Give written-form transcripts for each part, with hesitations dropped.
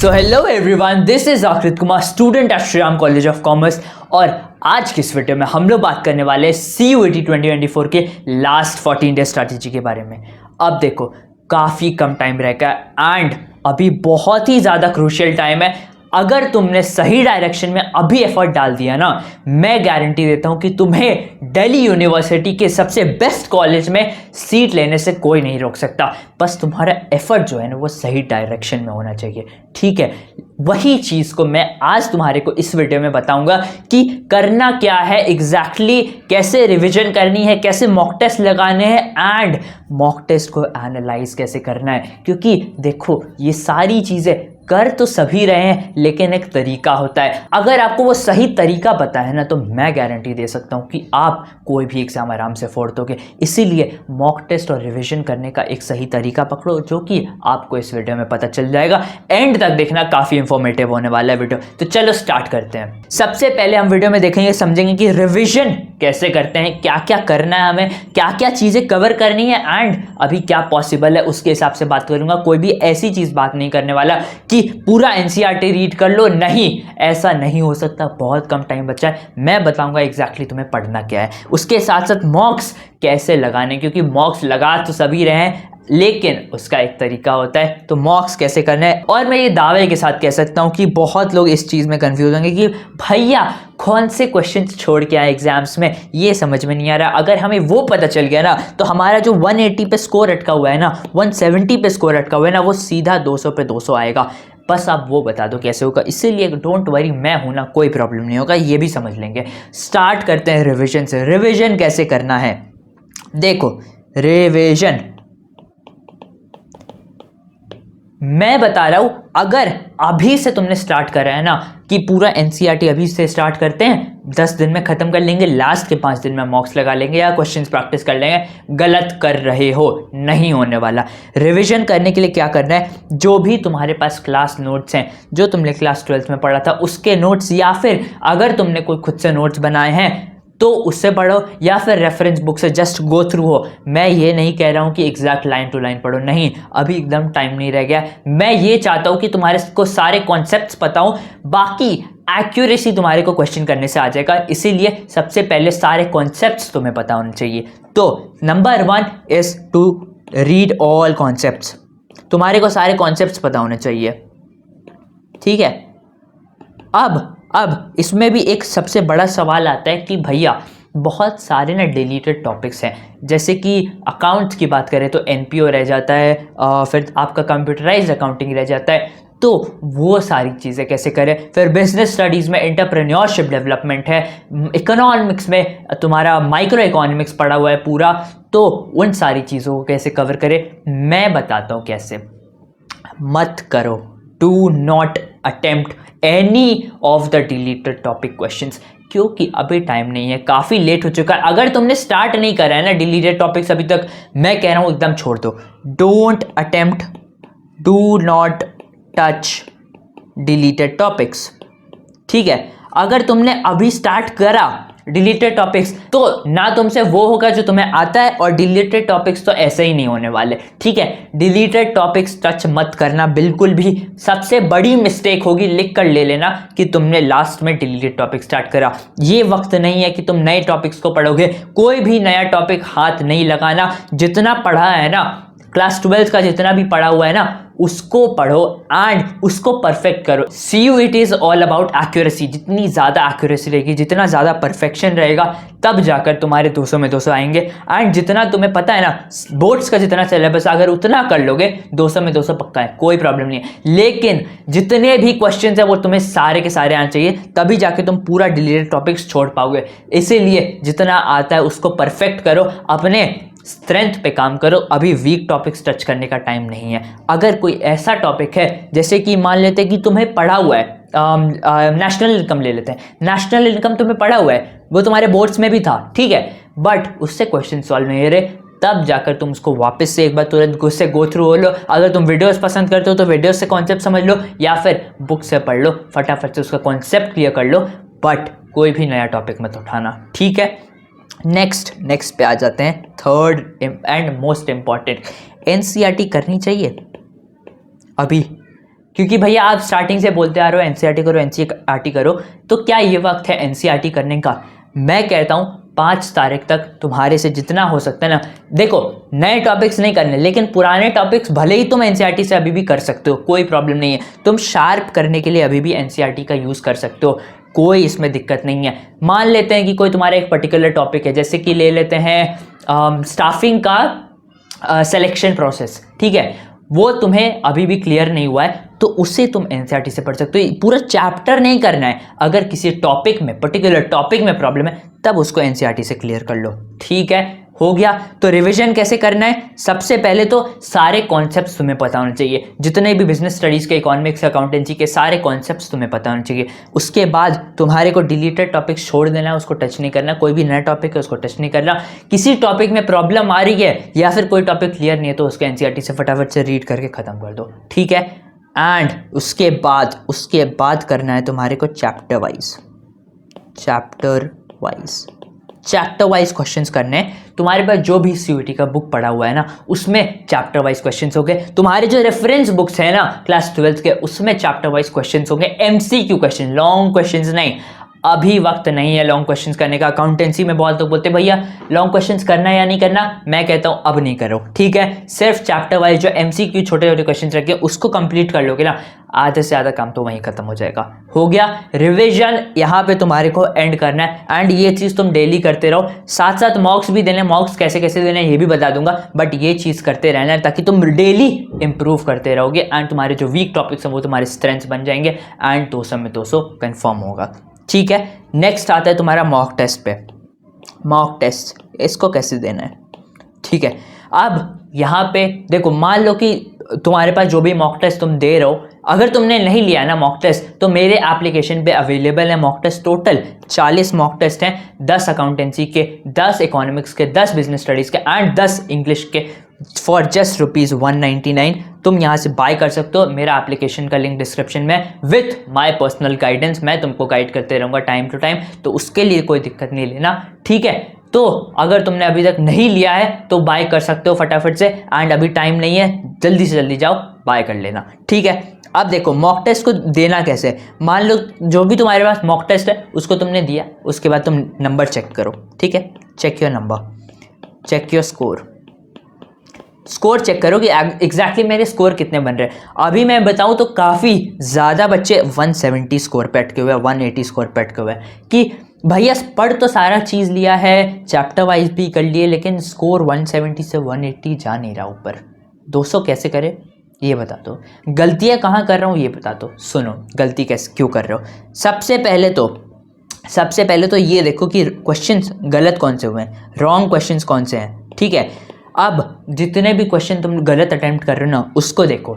So hello everyone, this is Aakrit Kumar, student at Shri Ram College of Commerce. और आज की इस वीडियो में हम लोग बात करने वाले हैं CUET 2024 के लास्ट 14 डे स्ट्रैटेजी के बारे में। अब देखो, काफ़ी कम टाइम रह गया एंड अभी बहुत ही ज़्यादा क्रूशियल टाइम है। अगर तुमने सही डायरेक्शन में अभी एफर्ट डाल दिया ना, मैं गारंटी देता हूं कि तुम्हें दिल्ली यूनिवर्सिटी के सबसे बेस्ट कॉलेज में सीट लेने से कोई नहीं रोक सकता। बस तुम्हारा एफर्ट जो है ना वो सही डायरेक्शन में होना चाहिए, ठीक है। वही चीज़ को मैं आज तुम्हारे को इस वीडियो में बताऊंगा कि करना क्या है एग्जैक्टली, कैसे रिवीजन करनी है, कैसे मॉक टेस्ट लगाने हैं एंड मॉक टेस्ट को एनालाइज कैसे करना है। क्योंकि देखो, ये सारी चीज़ें कर तो सभी रहे हैं, लेकिन एक तरीका होता है। अगर आपको वो सही तरीका पता है ना, तो मैं गारंटी दे सकता हूँ कि आप कोई भी एग्जाम आराम से फोड़ दोगे। इसीलिए मॉक टेस्ट और रिवीजन करने का एक सही तरीका पकड़ो, जो कि आपको इस वीडियो में पता चल जाएगा। एंड तक देखना, काफ़ी इंफॉर्मेटिव होने वाला है वीडियो। तो चलो स्टार्ट करते हैं। सबसे पहले हम वीडियो में देखेंगे, समझेंगे कि रिविजन कैसे करते हैं, क्या क्या करना है हमें, क्या क्या चीज़ें कवर करनी है एंड अभी क्या पॉसिबल है, उसके हिसाब से बात करूंगा। कोई भी ऐसी चीज़ बात नहीं करने वाला कि पूरा NCERT रीड कर लो, नहीं, ऐसा नहीं हो सकता। बहुत कम टाइम बचा है, मैं बताऊंगा एग्जैक्टली तुम्हें पढ़ना क्या है। उसके साथ साथ मॉक्स कैसे लगाने, क्योंकि मॉक्स लगा तो सभी रहे हैं, लेकिन उसका एक तरीका होता है। तो मॉक्स कैसे करना है, और मैं ये दावे के साथ कह सकता हूँ कि बहुत लोग इस चीज़ में कंफ्यूज होंगे कि भैया कौन से क्वेश्चन छोड़ के आए एग्जाम्स में, ये समझ में नहीं आ रहा। अगर हमें वो पता चल गया ना, तो हमारा जो 180 पे स्कोर अटका हुआ है ना, 170 पे स्कोर अटका हुआ है ना, वो सीधा 200 पे 200 आएगा। बस आप वो बता दो कैसे होगा। इसीलिए डोंट वरी, मैं हूं ना, कोई प्रॉब्लम नहीं होगा, ये भी समझ लेंगे। स्टार्ट करते हैं रिवीजन से। रिवीजन कैसे करना है, देखो, रिवीजन मैं बता रहा हूं। अगर अभी से तुमने स्टार्ट करा है ना कि पूरा NCERT अभी से स्टार्ट करते हैं, 10 दिन में खत्म कर लेंगे, लास्ट के 5 दिन में मॉक्स लगा लेंगे या क्वेश्चंस प्रैक्टिस कर लेंगे, गलत कर रहे हो, नहीं होने वाला। रिवीजन करने के लिए क्या करना है, जो भी तुम्हारे पास क्लास नोट्स हैं, जो तुमने क्लास 12th में पढ़ा था उसके नोट्स, या फिर अगर तुमने कोई खुद से नोट्स बनाए हैं तो उससे पढ़ो, या फिर रेफरेंस बुक से जस्ट गो थ्रू हो। मैं ये नहीं कह रहा हूँ कि एग्जैक्ट लाइन टू लाइन पढ़ो, नहीं, अभी एकदम टाइम नहीं रह गया। मैं ये चाहता हूँ कि तुम्हारे को सारे कॉन्सेप्ट्स पता हो, बाकी एक्यूरेसी तुम्हारे को क्वेश्चन करने से आ जाएगा। इसीलिए सबसे पहले सारे कॉन्सेप्ट्स तुम्हें पता होने चाहिए। तो number 1 is to read all concepts. तुम्हारे को सारे कॉन्सेप्ट्स पता होने चाहिए, ठीक है। अब इसमें भी एक सबसे बड़ा सवाल आता है कि भैया बहुत सारे ना डिलीटेड टॉपिक्स हैं। जैसे कि अकाउंट्स की बात करें तो NPO रह जाता है, फिर आपका कंप्यूटराइज्ड अकाउंटिंग रह जाता है। तो वो सारी चीज़ें कैसे करें। फिर बिजनेस स्टडीज़ में एंटरप्रेन्योरशिप डेवलपमेंट है, इकोनॉमिक्स में तुम्हारा माइक्रो इकोनॉमिक्स पढ़ा हुआ है पूरा। तो उन सारी चीज़ों को कैसे कवर करें, मैं बताता हूँ कैसे। मत करो, do not attempt any of the deleted topic questions, क्योंकि अभी टाइम नहीं है, काफ़ी लेट हो चुका है। अगर तुमने स्टार्ट नहीं करा है ना डिलीटेड टॉपिक्स अभी तक, मैं कह रहा हूँ एकदम छोड़ दो। Don't attempt, do not touch deleted topics, ठीक है। अगर तुमने अभी स्टार्ट करा डिलीटेड टॉपिक्स, तो ना तुमसे वो होगा जो तुम्हें आता है, और डिलीटेड टॉपिक्स तो ऐसे ही नहीं होने वाले, ठीक है। डिलीटेड टॉपिक्स टच मत करना बिल्कुल भी। सबसे बड़ी मिस्टेक होगी, लिख कर ले लेना, कि तुमने लास्ट में डिलीटेड टॉपिक स्टार्ट करा। ये वक्त नहीं है कि तुम नए टॉपिक्स को पढ़ोगे। कोई भी नया टॉपिक हाथ नहीं लगाना। जितना पढ़ा है ना, क्लास 12 का जितना भी पढ़ा हुआ है ना, उसको पढ़ो एंड उसको परफेक्ट करो। CUET is all about accuracy. जितनी ज़्यादा एक्यूरेसी रहेगी, जितना ज़्यादा परफेक्शन रहेगा, तब जाकर तुम्हारे 200 में 200 आएंगे। एंड जितना तुम्हें पता है ना, बोर्ड्स का जितना सिलेबस, अगर उतना कर लोगे, 200 में 200 पक्का है, कोई प्रॉब्लम नहीं है। लेकिन जितने भी क्वेश्चन है वो तुम्हें सारे के सारे आने चाहिए, तभी जाके तुम पूरा डिलीटेड टॉपिक्स छोड़ पाओगे। इसीलिए जितना आता है उसको परफेक्ट करो, अपने स्ट्रेंथ पे काम करो। अभी वीक टॉपिक्स टच करने का टाइम नहीं है। अगर कोई ऐसा टॉपिक है, जैसे कि मान लेते हैं कि तुम्हें पढ़ा हुआ है, नेशनल इनकम ले लेते हैं, नेशनल इनकम तुम्हें पढ़ा हुआ है, वो तुम्हारे बोर्ड्स में भी था, ठीक है, बट उससे क्वेश्चन सॉल्व नहीं हो रहे, तब जाकर तुम उसको वापस से एक बार तुरंत से गो थ्रू हो लो। अगर तुम वीडियोस पसंद करते हो तो वीडियोस से कॉन्सेप्ट समझ लो, या फिर बुक से पढ़ लो, फटाफट से उसका कॉन्सेप्ट क्लियर कर लो, बट कोई भी नया टॉपिक मत उठाना, ठीक है। नेक्स्ट पे आ जाते हैं। Third and most important, NCERT करनी चाहिए अभी। क्योंकि भैया आप स्टार्टिंग से बोलते आ रहे हो एनसीईआरटी करो एनसीईआरटी करो, तो क्या ये वक्त है एनसीईआरटी करने का? मैं कहता हूँ 5 तारीख तक तुम्हारे से जितना हो सकता है ना, देखो नए टॉपिक्स नहीं करने, लेकिन पुराने टॉपिक्स भले ही तुम एनसीईआरटी से अभी भी कर सकते हो, कोई प्रॉब्लम नहीं है। तुम शार्प करने के लिए अभी भी एनसीईआरटी का यूज़ कर सकते हो, कोई इसमें दिक्कत नहीं है। मान लेते हैं कि कोई तुम्हारा एक पर्टिकुलर टॉपिक है, जैसे कि ले लेते हैं स्टाफिंग का सिलेक्शन प्रोसेस, ठीक है, वो तुम्हें अभी भी क्लियर नहीं हुआ है, तो उसे तुम एनसीईआरटी से पढ़ सकते हो। पूरा चैप्टर नहीं करना है, अगर किसी टॉपिक में, पर्टिकुलर टॉपिक में प्रॉब्लम है, तब उसको एनसीईआरटी से क्लियर कर लो, ठीक है, हो गया। तो रिवीजन कैसे करना है? सबसे पहले तो सारे कॉन्सेप्ट्स तुम्हें पता होने चाहिए, जितने भी बिजनेस स्टडीज़ के, इकोनॉमिक्स, अकाउंटेंसी के सारे कॉन्सेप्ट्स तुम्हें पता होने चाहिए। उसके बाद तुम्हारे को डिलीटेड टॉपिक्स छोड़ देना है, उसको टच नहीं करना। कोई भी नया टॉपिक है उसको टच नहीं करना। किसी टॉपिक में प्रॉब्लम आ रही है या फिर कोई टॉपिक क्लियर नहीं है, तो उसको एनसीईआरटी से फटाफट से रीड करके ख़त्म कर दो, ठीक है। एंड उसके बाद करना है तुम्हारे को चैप्टर वाइज क्वेश्चंस करने हैं। तुम्हारे पास जो भी सीयूईटी का बुक पड़ा हुआ है ना, उसमें चैप्टर वाइज क्वेश्चंस होंगे। तुम्हारे जो रेफरेंस बुक्स है ना क्लास 12th के, उसमें चैप्टर वाइज क्वेश्चंस होंगे, एमसीक्यू क्वेश्चन, लॉन्ग क्वेश्चंस नहीं। अभी वक्त नहीं है लॉन्ग क्वेश्चंस करने का। अकाउंटेंसी में बहुत लोग बोलते हैं भैया लॉन्ग क्वेश्चंस करना है या नहीं करना, मैं कहता हूं अब नहीं करो, ठीक है। सिर्फ चैप्टर वाइज जो एमसीक्यू छोटे छोटे क्वेश्चंस रखे उसको कंप्लीट कर लोगे ना, आधे से ज़्यादा काम तो वहीं खत्म हो जाएगा। हो गया रिवीजन, यहाँ पे तुम्हारे को एंड करना है। एंड ये चीज़ तुम डेली करते रहो, साथ साथ मॉक्स भी देने, मॉक्स कैसे कैसे देने ये भी बता दूंगा, बट ये चीज़ करते रहना है ताकि तुम डेली इंप्रूव करते रहोगे एंड तुम्हारे जो वीक टॉपिक्स हैं वो तुम्हारे स्ट्रेंथ्स बन जाएंगे एंड 200 में 200 कन्फर्म होगा, ठीक है। नेक्स्ट आता है तुम्हारा मॉक टेस्ट पे। मॉक टेस्ट इसको कैसे देना है, ठीक है। अब यहाँ पे देखो, मान लो कि तुम्हारे पास जो भी मॉक टेस्ट तुम दे रहे हो, अगर तुमने नहीं लिया ना मॉक टेस्ट, तो मेरे एप्लीकेशन पे अवेलेबल है mock test. Total 40 mock test हैं, 10 अकाउंटेंसी के, 10 इकोनॉमिक्स के, 10 बिजनेस स्टडीज़ के एंड 10 इंग्लिश के, फॉर जस्ट ₹199। तुम यहाँ से बाय कर सकते हो। मेरा एप्लीकेशन का लिंक डिस्क्रिप्शन में, विथ माय पर्सनल गाइडेंस, मैं तुमको गाइड करते रहूँगा टाइम टू टाइम, तो उसके लिए कोई दिक्कत नहीं लेना, ठीक है। तो अगर तुमने अभी तक नहीं लिया है तो बाय कर सकते हो फटाफट से, एंड अभी टाइम नहीं है, जल्दी से जल्दी जाओ बाय कर लेना, ठीक है। अब देखो मॉक टेस्ट को देना कैसे। मान लो जो भी तुम्हारे पास मॉक टेस्ट है उसको तुमने दिया, उसके बाद तुम नंबर चेक करो, ठीक है। Check your number, check your score check करो कि एग्जैक्टली मेरे स्कोर कितने बन रहे हैं। अभी मैं बताऊं तो काफ़ी ज़्यादा बच्चे 170 स्कोर पे अटके हुए हैं, 180 स्कोर पे अटके हुए हैं कि भैया पढ़ तो सारा चीज़ लिया है, चैप्टर वाइज भी कर लिए, लेकिन स्कोर 170 से 180 जा नहीं रहा ऊपर। 200 कैसे करे ये बता दो। गलतियाँ कहाँ कर रहा हूँ ये बता दो। सुनो गलती कैसे क्यों कर रहे हो। सबसे पहले तो ये देखो कि क्वेश्चंस गलत कौन से हुए हैं, रॉन्ग क्वेश्चंस कौन से हैं, ठीक है। अब जितने भी क्वेश्चन तुम गलत अटेम्प्ट कर रहे हो ना, उसको देखो।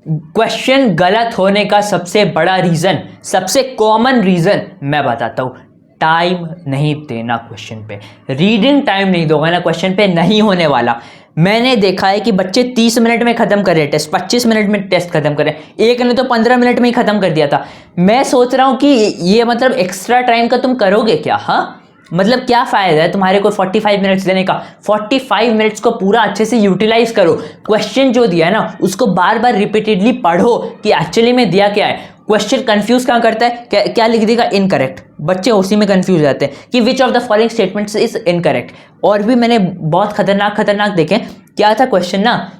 क्वेश्चन गलत होने का सबसे बड़ा रीज़न, सबसे कॉमन रीज़न मैं बताता हूँ, टाइम नहीं देना क्वेश्चन पे। रीडिंग टाइम नहीं दोगे ना क्वेश्चन पे, नहीं होने वाला। मैंने देखा है कि बच्चे 30 मिनट में ख़त्म कर रहे हैं टेस्ट, 25 मिनट में टेस्ट खत्म कर रहे हैं, एक ने तो 15 मिनट में ही ख़त्म कर दिया था। मैं सोच रहा हूँ कि ये मतलब एक्स्ट्रा टाइम का तुम करोगे क्या? हाँ मतलब क्या फ़ायदा है तुम्हारे को 45 मिनट्स देने का। 45 मिनट्स को पूरा अच्छे से यूटिलाइज करो। क्वेश्चन जो दिया है ना उसको बार बार रिपीटेडली पढ़ो कि एक्चुअली में दिया क्या है। क्वेश्चन कंफ्यूज कहाँ करता है, क्या लिख देगा इनकरेक्ट, बच्चे उसी में कंफ्यूज जाते हैं कि विच of the following statements is incorrect. और भी मैंने बहुत खतरनाक देखे। क्या था क्वेश्चन ना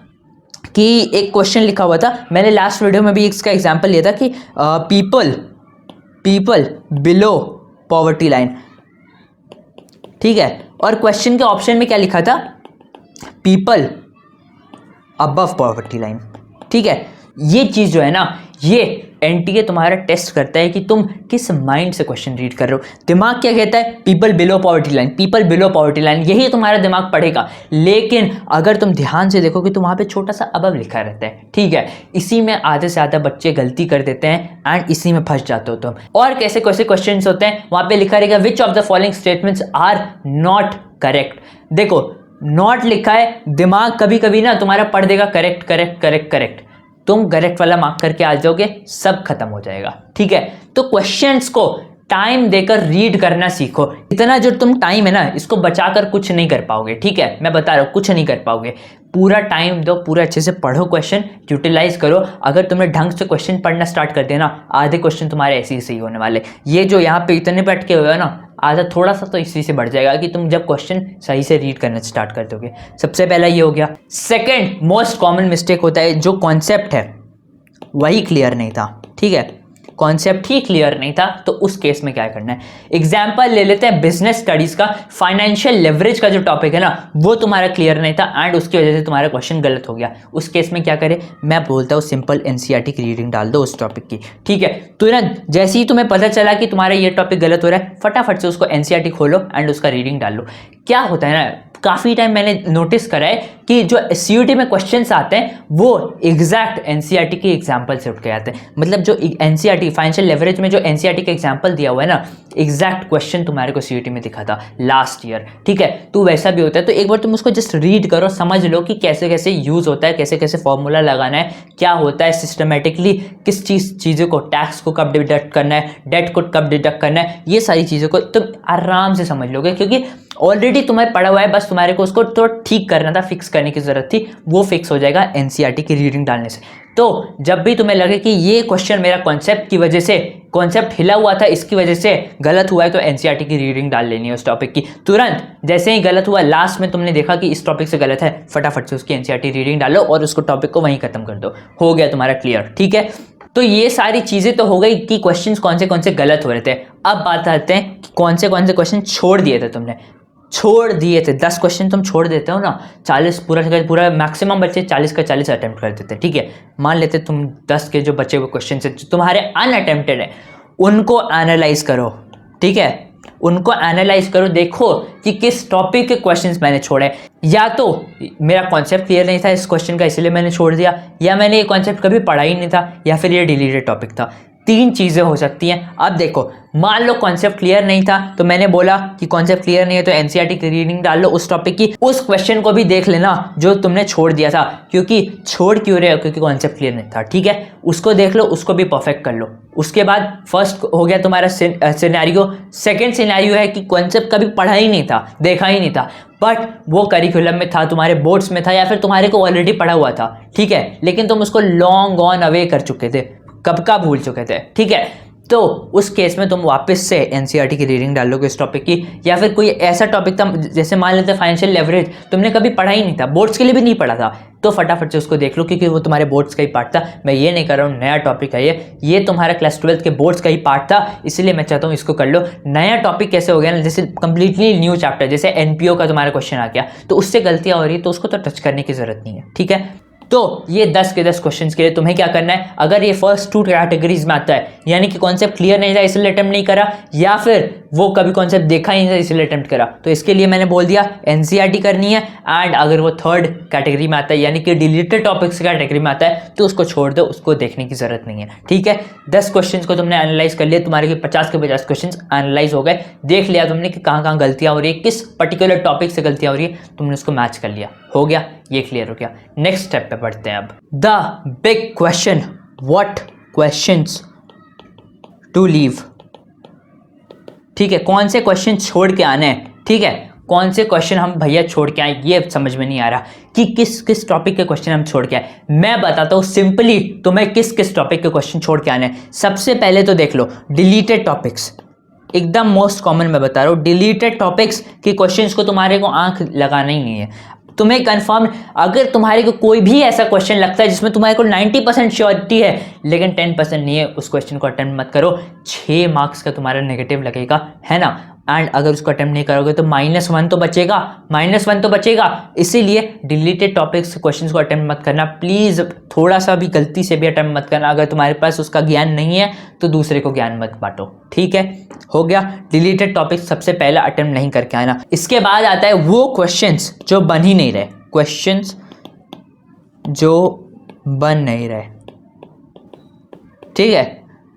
कि एक क्वेश्चन लिखा हुआ था, मैंने लास्ट वीडियो में भी इसका एग्जाम्पल लिया था कि पीपल बिलो पॉवर्टी लाइन, ठीक है। और क्वेश्चन के ऑप्शन में क्या लिखा था, पीपल अबव पॉवर्टी लाइन, ठीक है। ये चीज़ जो है ना, ये एनटीए तुम्हारा टेस्ट करता है कि तुम किस माइंड से क्वेश्चन रीड कर रहे हो। दिमाग क्या कहता है, people below poverty line, people below poverty line, यही तुम्हारा दिमाग पढ़ेगा। लेकिन अगर तुम ध्यान से देखोगे तो वहाँ पे छोटा सा अबव लिखा रहता है, ठीक है। इसी में आधे से ज़्यादा बच्चे गलती कर देते हैं एंड इसी में फंस जाते हो तुम। और कैसे कैसे क्वेश्चन होते हैं, वहाँ पे लिखा रहेगा which of the following statements are not correct. देखो नॉट लिखा है, दिमाग कभी कभी ना तुम्हारा पढ़ देगा करेक्ट करेक्ट करेक्ट करेक्ट, तुम करेक्ट वाला मार्क करके आ जाओगे, सब खत्म हो जाएगा, ठीक है। तो क्वेश्चंस को टाइम देकर रीड करना सीखो। इतना जो तुम टाइम है ना इसको बचाकर कुछ नहीं कर पाओगे, ठीक है। मैं बता रहा हूँ कुछ नहीं कर पाओगे। पूरा टाइम दो, पूरा अच्छे से पढ़ो, क्वेश्चन यूटिलाइज करो। अगर तुमने ढंग से क्वेश्चन पढ़ना स्टार्ट कर दिया ना, आधे क्वेश्चन तुम्हारे ऐसे ही सही होने वाले। ये जो यहाँ पे इतने पे अटके हुए हो ना, आधा थोड़ा सा तो इसी से बढ़ जाएगा कि तुम जब क्वेश्चन सही से रीड करना स्टार्ट कर दोगे। सबसे पहला ये हो गया। सेकंड मोस्ट कॉमन मिस्टेक होता है, जो कॉन्सेप्ट है वही क्लियर नहीं था। ठीक है, कॉन्सेप्ट ही क्लियर नहीं था, तो उस केस में क्या करना है। एग्जाम्पल ले लेते हैं बिजनेस स्टडीज का। फाइनेंशियल लेवरेज का जो टॉपिक है ना, वो तुम्हारा क्लियर नहीं था एंड उसकी वजह से तुम्हारा क्वेश्चन गलत हो गया। उस केस में क्या करें, मैं बोलता हूँ सिंपल एनसीईआरटी की रीडिंग डाल दो उस टॉपिक की। ठीक है, तुरंत जैसे ही तुम्हें पता चला कि तुम्हारा ये टॉपिक गलत हो रहा है, फटाफट से उसको एनसीईआरटी खोलो एंड उसका रीडिंग डाल लो। क्या होता है ना, काफ़ी टाइम मैंने नोटिस करा है कि जो सीयूटी में क्वेश्चंस आते हैं वो एग्जैक्ट एनसीईआरटी के एग्जाम्पल से उठ के आते हैं। मतलब जो एनसीईआरटी फाइनेंशियल लेवरेज में जो एनसीईआरटी का एग्जाम्पल दिया हुआ है ना, एग्जैक्ट क्वेश्चन तुम्हारे को सीयूटी में दिखा था लास्ट ईयर। ठीक है, तो वैसा भी होता है। तो एक बार तुम उसको जस्ट रीड करो, समझ लो कि कैसे कैसे यूज होता है, कैसे कैसे फॉर्मूला लगाना है, क्या होता है सिस्टमेटिकली, किस चीज़ों को, टैक्स को कब डिडक्ट करना है, डेट को कब डिडक्ट करना है, ये सारी चीज़ों को तुम आराम से समझ लोगे, क्योंकि ऑलरेडी तुम्हें पढ़ा हुआ है। बस तुम्हारे को उसको तो ठीक करना था, फिक्स करने की जरूरत थी, वो फिक्स हो जाएगा एनसीईआरटी की रीडिंग डालने से। तो जब भी तुम्हें लगे कि ये क्वेश्चन मेरा कॉन्सेप्ट की वजह से, कॉन्सेप्ट हिला हुआ था इसकी वजह से गलत हुआ है, तो एनसीईआरटी की रीडिंग डाल लेनी है उस टॉपिक की। तुरंत जैसे ही गलत हुआ, लास्ट में तुमने देखा कि इस टॉपिक से गलत है, फटाफट से उसकी एनसीईआरटी रीडिंग डालो और उसको टॉपिक को वहीं खत्म कर दो। हो गया तुम्हारा क्लियर। ठीक है, तो ये सारी चीजें तो हो गई कि क्वेश्चंस कौन से गलत हो रहे थे। अब बात आते हैं कि कौन से क्वेश्चन छोड़ दिए थे तुमने। छोड़ दिए थे 10 क्वेश्चन तुम छोड़ देते हो ना, 40 पूरा मैक्सिमम बच्चे 40 का 40 अटेम्प्ट कर देते हैं। ठीक है, मान लेते तुम 10 के जो बचे हुए क्वेश्चन है जो तुम्हारे अनअटेम्प्टेड है, उनको एनालाइज करो। ठीक है, उनको एनालाइज करो, देखो कि किस टॉपिक के क्वेश्चंस मैंने छोड़े। या तो मेरा कॉन्सेप्ट क्लियर नहीं था इस क्वेश्चन का, इसलिए मैंने छोड़ दिया, या मैंने ये कॉन्सेप्ट कभी पढ़ा ही नहीं था, या फिर ये डिलीटेड टॉपिक था। 3 चीज़ें हो सकती हैं। अब देखो, मान लो कॉन्सेप्ट क्लियर नहीं था, तो मैंने बोला कि कॉन्सेप्ट क्लियर नहीं है तो एनसीईआरटी की रीडिंग डाल लो उस टॉपिक की। उस क्वेश्चन को भी देख लेना जो तुमने छोड़ दिया था, क्योंकि छोड़ क्यों रहे हो, क्योंकि कॉन्सेप्ट क्लियर नहीं था। ठीक है, उसको देख लो, उसको भी परफेक्ट कर लो। उसके बाद फर्स्ट हो गया तुम्हारा सिनेरियो। सेकेंड सिनेरियो है कि कॉन्सेप्ट कभी पढ़ा ही नहीं था, देखा ही नहीं था, बट वो करिकुलम में था, तुम्हारे बोर्ड्स में था, या फिर तुम्हारे को ऑलरेडी पढ़ा हुआ था। ठीक है, लेकिन तुम उसको लॉन्ग गॉन अवे कर चुके थे, कब का भूल चुके थे। ठीक है, तो उस केस में तुम वापस से एनसीईआरटी की रीडिंग डालोगे इस टॉपिक की। या फिर कोई ऐसा टॉपिक था, जैसे मान लेते फाइनेंशियल लेवरेज, तुमने कभी पढ़ा ही नहीं था, बोर्ड्स के लिए भी नहीं पढ़ा था, तो फटाफट से उसको देख लो, क्योंकि वो तुम्हारे बोर्ड्स का ही पार्ट था। मैं ये नहीं कर रहा हूँ नया टॉपिक है ये तुम्हारा क्लास 12 के बोर्ड्स का ही पार्ट था, इसलिए मैं चाहता हूँ इसको कर लो। नया टॉपिक कैसे हो गया ना, जैसे कंप्लीटली न्यू चैप्टर, जैसे एनपीओ का तुम्हारा क्वेश्चन आ गया, तो उससे गलतियां हो रही है, तो उसको तो टच करने की जरूरत नहीं है। ठीक है, तो ये 10 के 10 क्वेश्चंस के लिए तुम्हें क्या करना है, अगर ये फर्स्ट 2 कैटेगरीज में आता है, यानी कि कॉन्सेप्ट क्लियर नहीं था इसलिए अटेम्प्ट नहीं करा, या फिर वो कभी कॉन्सेप्ट देखा ही नहीं था इसलिए अटेम्प्ट करा, तो इसके लिए मैंने बोल दिया एनसीईआरटी करनी है। एंड अगर वो थर्ड कैटेगरी में आता है, यानी कि डिलीटेड टॉपिक्स कैटेगरी में आता है, तो उसको छोड़ दो, उसको देखने की जरूरत नहीं है। ठीक है, 10 क्वेश्चन को तुमने एनालाइज कर लिया, तुम्हारे 50 के 50 क्वेश्चन एनालाइज हो गए, देख लिया तुमने कि कहाँ कहाँ गलतियां हो रही है, किस पर्टिकुलर टॉपिक से गलतियां हो रही है, तुमने उसको मैच कर लिया, हो गया, ये क्लियर हो गया। नेक्स्ट स्टेप पे बढ़ते हैं अब, the big question, what questions to leave. ठीक है, कौन से क्वेश्चन छोड़ के आने हैं। ठीक है, कौन से क्वेश्चन हम भैया छोड़ के आए, ये समझ में नहीं आ रहा कि किस किस टॉपिक के क्वेश्चन हम छोड़ के आए। मैं बताता हूँ सिंपली तुम्हें किस किस टॉपिक के क्वेश्चन छोड़ के आने हैं। सबसे पहले तो देख लो डिलीटेड टॉपिक्स, एकदम मोस्ट कॉमन मैं बता रहा हूँ, डिलीटेड टॉपिक्स के क्वेश्चंस को तुम्हारे को आंख लगाना ही नहीं है। तुम्हें कंफर्म, अगर तुम्हारे को कोई भी ऐसा क्वेश्चन लगता है जिसमें तुम्हारे को 90% श्योरिटी है लेकिन 10% नहीं है, उस क्वेश्चन को अटेम्प्ट मत करो। 6 मार्क्स का तुम्हारा नेगेटिव लगेगा, है ना। एंड अगर उसको अटेम्प्ट नहीं करोगे तो -1 तो बचेगा, -1 तो बचेगा। इसीलिए डिलीटेड टॉपिक्स क्वेश्चंस को अटेम्प्ट मत करना प्लीज, थोड़ा सा भी गलती से भी अटेम्प्ट मत करना। अगर तुम्हारे पास उसका ज्ञान नहीं है तो दूसरे को ज्ञान मत बांटो। ठीक है, हो गया, डिलीटेड टॉपिक सबसे पहला अटेम्प्ट नहीं करके आना। इसके बाद आता है वो क्वेश्चंस जो बन ही नहीं रहे, क्वेश्चंस जो बन नहीं रहे। ठीक है,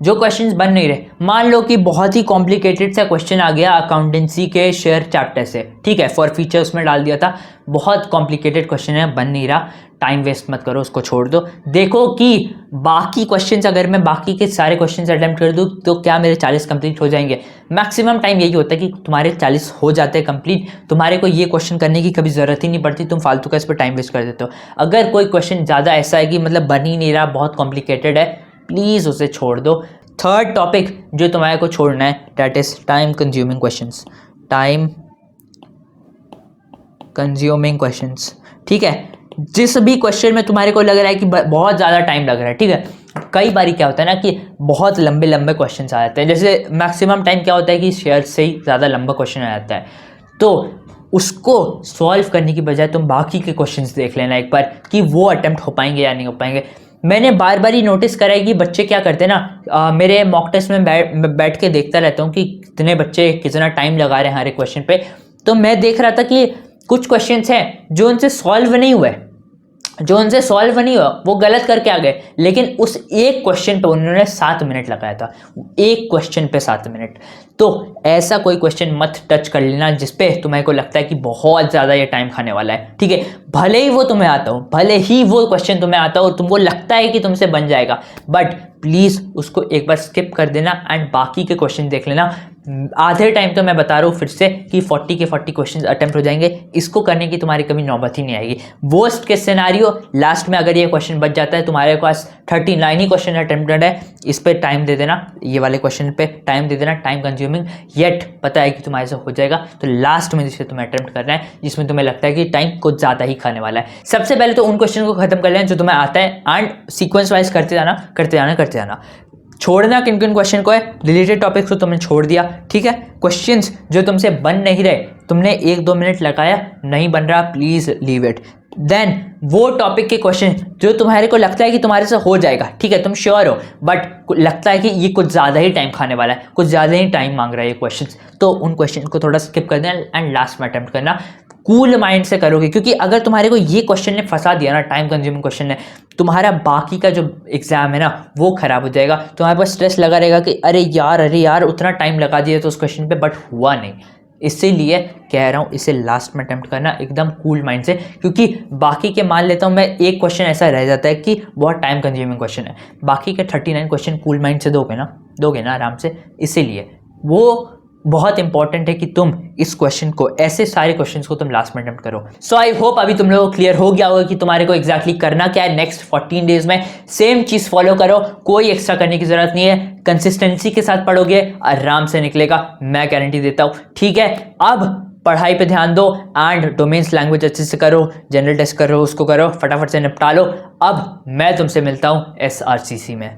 जो क्वेश्चंस बन नहीं रहे, मान लो कि बहुत ही कॉम्प्लिकेटेड सा क्वेश्चन आ गया अकाउंटेंसी के शेयर चैप्टर से, ठीक है, फॉर फीचर्स में डाल दिया था, बहुत कॉम्प्लिकेटेड क्वेश्चन है, बन नहीं रहा, टाइम वेस्ट मत करो, उसको छोड़ दो। देखो कि बाकी क्वेश्चंस अगर मैं बाकी के सारे क्वेश्चंस अटेम्प्ट कर दूं तो क्या मेरे 40 कंप्लीट हो जाएंगे। मैक्सिमम टाइम यही होता है कि तुम्हारे 40 हो जाते हैं कंप्लीट, तुम्हारे को ये क्वेश्चन करने की कभी ज़रूरत ही नहीं पड़ती, तुम फालतू का इस पर टाइम वेस्ट कर देते हो। अगर कोई क्वेश्चन ज़्यादा ऐसा है कि मतलब बन ही नहीं रहा, बहुत कॉम्प्लिकेटेड है, प्लीज़ उसे छोड़ दो। थर्ड टॉपिक जो तुम्हारे को छोड़ना है, that is time consuming questions. Time consuming questions, ठीक है। जिस भी क्वेश्चन में तुम्हारे को लग रहा है कि बहुत ज़्यादा टाइम लग रहा है, ठीक है, कई बार क्या होता है ना कि बहुत लंबे लंबे क्वेश्चन आ जाते हैं। जैसे मैक्सिमम टाइम क्या होता है कि शेयर से ही ज़्यादा लंबा क्वेश्चन आ जाता है, तो उसको सॉल्व करने की बजाय तुम बाकी के क्वेश्चंस देख लेना एक बार कि वो अटेम्प्ट हो पाएंगे या नहीं हो पाएंगे। मैंने बार बार ही नोटिस करा है कि बच्चे क्या करते हैं ना, मेरे मॉक टेस्ट में बैठ के देखता रहता हूँ कि कितने बच्चे कितना टाइम लगा रहे हैं हर एक क्वेश्चन पे। तो मैं देख रहा था कि कुछ क्वेश्चंस हैं जो उनसे सॉल्व नहीं हुए, वो गलत करके आ गए, लेकिन उस एक क्वेश्चन पे उन्होंने 7 मिनट लगाया था, एक क्वेश्चन पे 7 मिनट। तो ऐसा कोई क्वेश्चन मत टच कर लेना जिसपे तुम्हें को लगता है कि बहुत ज़्यादा ये टाइम खाने वाला है, ठीक है। भले ही वो तुम्हें आता हो, भले ही वो क्वेश्चन तुम्हें आता हो, तुमको लगता है कि तुमसे बन जाएगा, बट प्लीज़ उसको एक बार स्किप कर देना एंड बाकी के क्वेश्चन देख लेना। आधे टाइम तो मैं बता रहा हूँ फिर से कि 40 के 40 क्वेश्चन अटेम्प्ट हो जाएंगे, इसको करने की तुम्हारी कभी नौबत ही नहीं आएगी। वर्स्ट केस सिनेरियो, लास्ट में अगर ये क्वेश्चन बच जाता है, तुम्हारे पास 39 ही क्वेश्चन अटेम्प्टेड है, इस पे टाइम दे देना, ये वाले क्वेश्चन पे टाइम दे देना, टाइम कंज्यूमिंग, येट पता है कि तुम्हारे से हो जाएगा। तो लास्ट में जिसे तुम्हें अटेम्प्ट करना है जिसमें तुम्हें लगता है कि टाइम कुछ ज़्यादा ही खाने वाला है, सबसे पहले तो उन क्वेश्चन को खत्म कर लेना जो तुम्हें आता है एंड सीक्वेंस वाइज करते जाना। छोड़ना किन किन क्वेश्चन को है, रिलेटेड टॉपिक्स को तुमने छोड़ दिया, ठीक है। क्वेश्चंस जो तुमसे बन नहीं रहे, तुमने 1-2 मिनट लगाया, नहीं बन रहा, प्लीज लीव इट। देन वो टॉपिक के क्वेश्चन जो तुम्हारे को लगता है कि तुम्हारे से हो जाएगा, ठीक है, तुम श्योर हो, बट लगता है कि ये कुछ ज़्यादा ही टाइम खाने वाला है, कुछ ज़्यादा ही टाइम मांग रहा है ये क्वेश्चन, तो उन क्वेश्चन को थोड़ा स्किप कर देना एंड लास्ट में अटेम्प्ट करना। कूल माइंड से करोगे, क्योंकि अगर तुम्हारे को ये क्वेश्चन ने फंसा दिया ना, टाइम कंज्यूमिंग क्वेश्चन ने, तुम्हारा बाकी का जो एग्जाम है ना वो खराब हो जाएगा। तुम्हारे पास स्ट्रेस लगा रहेगा कि अरे यार उतना टाइम लगा दिया तो उस क्वेश्चन पे, बट हुआ नहीं। इसीलिए कह रहा हूँ इसे लास्ट में अटेम्प्ट करना एकदम कूल माइंड से, क्योंकि बाकी के मान लेता हूँ मैं एक क्वेश्चन ऐसा रह जाता है कि बहुत टाइम कंज्यूमिंग क्वेश्चन है, बाकी के 39 क्वेश्चन कूल माइंड से दोगे ना आराम से। इसीलिए वो बहुत इंपॉर्टेंट है कि तुम इस क्वेश्चन को, ऐसे सारे क्वेश्चंस को तुम लास्ट में अटेम्प्ट करो। सो आई होप अभी तुम लोगों को क्लियर हो गया होगा कि तुम्हारे को एग्जैक्टली करना क्या है। नेक्स्ट 14 डेज में सेम चीज फॉलो करो, कोई एक्स्ट्रा करने की जरूरत नहीं है, कंसिस्टेंसी के साथ पढ़ोगे, आराम से निकलेगा, मैं गारंटी देता हूं, ठीक है। अब पढ़ाई पे ध्यान दो एंड डोमेन्स लैंग्वेज अच्छे से करो, जनरल टेस्ट करो, उसको करो, फटाफट से निपटा लो। अब मैं तुमसे मिलता हूं SRCC में।